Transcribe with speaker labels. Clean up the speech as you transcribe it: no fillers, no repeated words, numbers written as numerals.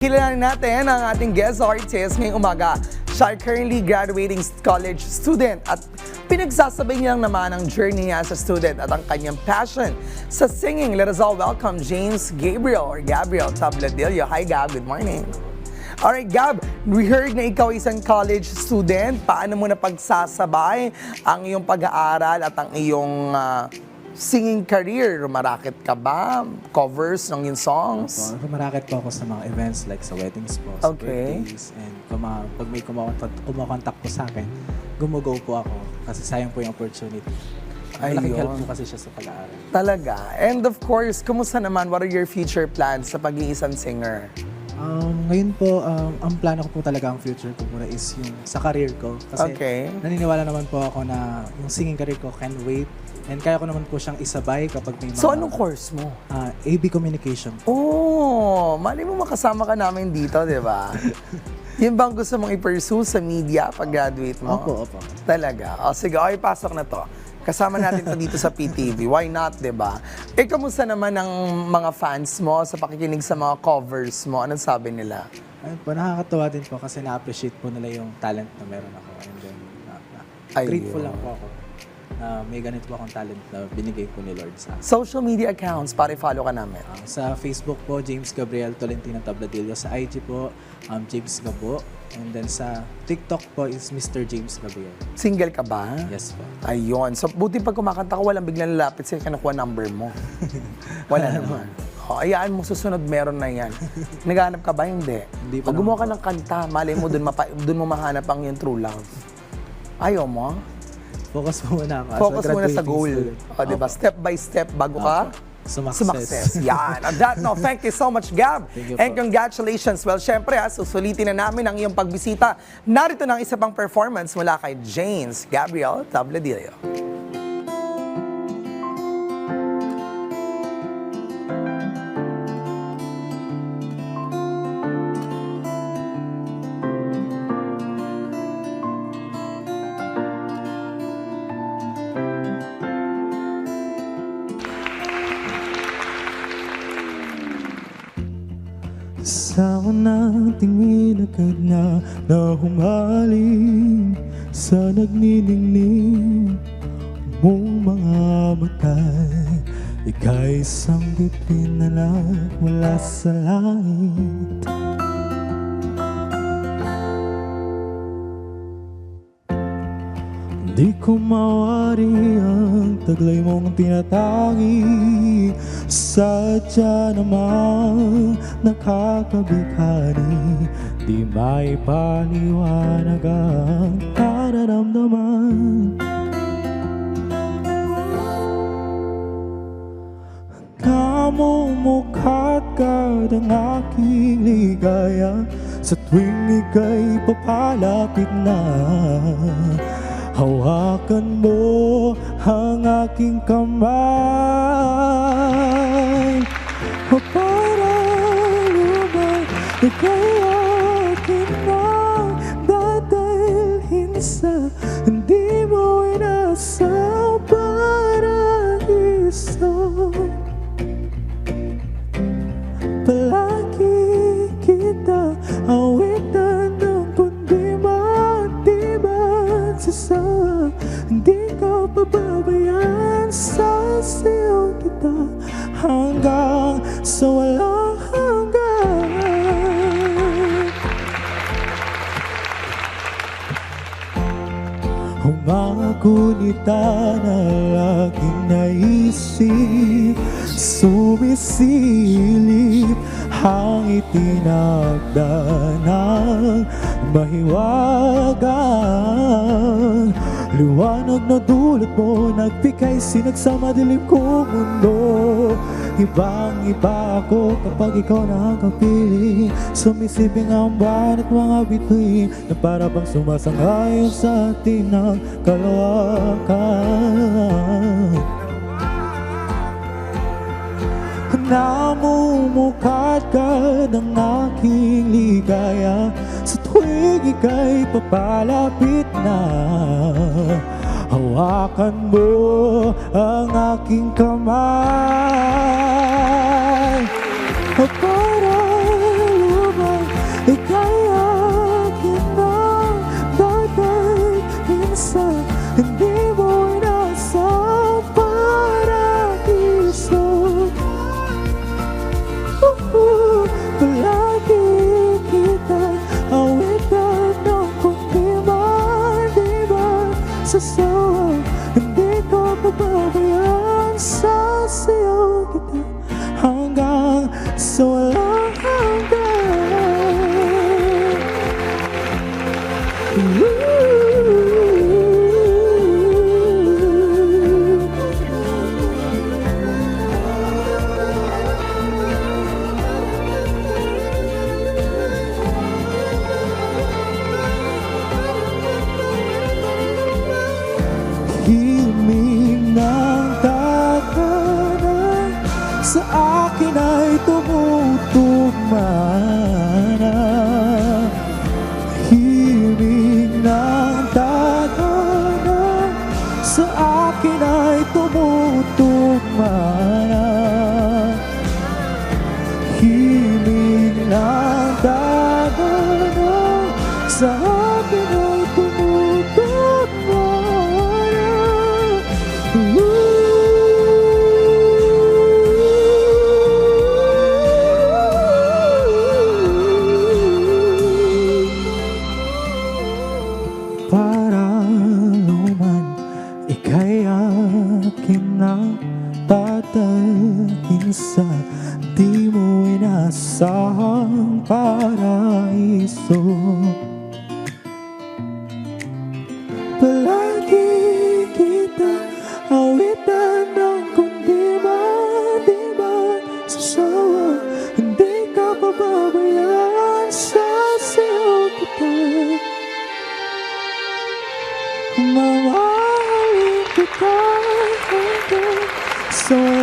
Speaker 1: Kilalanin natin ang ating guest artist ngayong umaga. Siya ay currently graduating college student at pinagsasabay niya naman ang journey niya as a student at ang kanyang passion sa singing. Let us all welcome James Gabriel or Gabriel Tabladillo. Hi Gab, good morning. Alright Gab, we heard na ikaw isang college student. Paano mo na pagsasabay ang iyong pag-aaral at ang iyong singing career? Rumarakit ka ba? Covers ng iyong songs?
Speaker 2: Rumarakit po ako sa mga events like sa weddings po, sa birthdays. And pag may kumakontak po sa akin, gumugo po ako kasi sayang po yung opportunity. Malaking help po kasi siya sa pag-aaral.
Speaker 1: Talaga. And of course, kumusta naman? What are your future plans sa pag-iisang singer?
Speaker 2: Ngayon po, ang plano ko po talaga, ang future ko muna is yung sa career ko. Kasi naniniwala naman po ako na yung singing career ko can wait. And kaya ko naman po siyang isabay kapag may mga...
Speaker 1: So, anong course mo?
Speaker 2: AB Communication.
Speaker 1: Oh, mali mo makasama ka namin dito, di ba? Yun bang gusto mong i-pursue sa media pag-graduate mo?
Speaker 2: Opo.
Speaker 1: Talaga? O sige, okay, pasok na to. Kasama natin to dito sa PTV. Why not, di ba? Kamusta naman ang mga fans mo sa pakikinig sa mga covers mo? Anong sabi nila?
Speaker 2: Ayun po, nakakatawa din po kasi na-appreciate po nila yung talent na meron ako. And then, grateful lang po ako na may ganito po akong talent na binigay po ni Lord sa akin.
Speaker 1: Social media accounts, pare-follow ka namin.
Speaker 2: Sa Facebook po, James Gabriel Tolentino Tabladillo. Sa IG po, James Gabo. And then sa TikTok po is Mr. James Gabriel.
Speaker 1: Single ka ba?
Speaker 2: Yes po.
Speaker 1: Ayun. So, buti pag kumakanta ka, walang biglang lalapit sa'yo kinukuha number mo. Wala naman. O, ayaan mo, susunod meron na yan. Naghahanap ka ba? Hindi.
Speaker 2: Hindi pa
Speaker 1: Pag gumawa ka ng kanta, malay mo, dun mo mahanap ang yung true love. Ayaw mo?
Speaker 2: Focus mo muna ako.
Speaker 1: Focus muna sa goal. O, diba? Step by step bago ka sumakses. Yan. On that note, thank you so much, Gab. And congratulations. Well, syempre, susulitin na namin ang iyong pagbisita. Narito na ang isa pang performance mula kay James Gabriel Tabladillo.
Speaker 2: Sa unang tingin agad na humaling sa nagniningning mong mga mata. Ika'y isang bituin na wala sa langit. Di ko mawari ang taglay mong tinatangi. Sadya namang nakakabighani. Di may paliwanag ang nararamdaman. Namumukhat ka ng aking ligaya sa tuwing ika'y papalapit na. Hawakan mo ang aking kamay. Para lumay, ika'y akin na dadalhin sa hindi mo inasang paraiso. Palagi kita awitan ng kundi matibay sa hindi ko pababayaan. Sasayaw kita hanggang sa walang hanggan. Humagunita na laging naisip, sumisilip ang itinagdanang mahiwagang liwanag na dulot mo, nagbigay sinag sa madilim kong mundo. Ibang-iba ako kapag ikaw na ang kapiling. Sumisiping ang buwan at mga bituin na para bang sumasangayon sa atin ng kalawakan. Namumukhat ka ng aking ligaya sa tuwing ika'y papalapit na. Hawakan mo ang aking kamay para lumay. sa akin ay tumutok para man ika'y akin na tatahin sa di mo inasahang paraiso. Palagi kita awitan ng kundi man sa sawa. Hindi ka pababayaan sa sayo kita. Mamahalin kita hanggang sa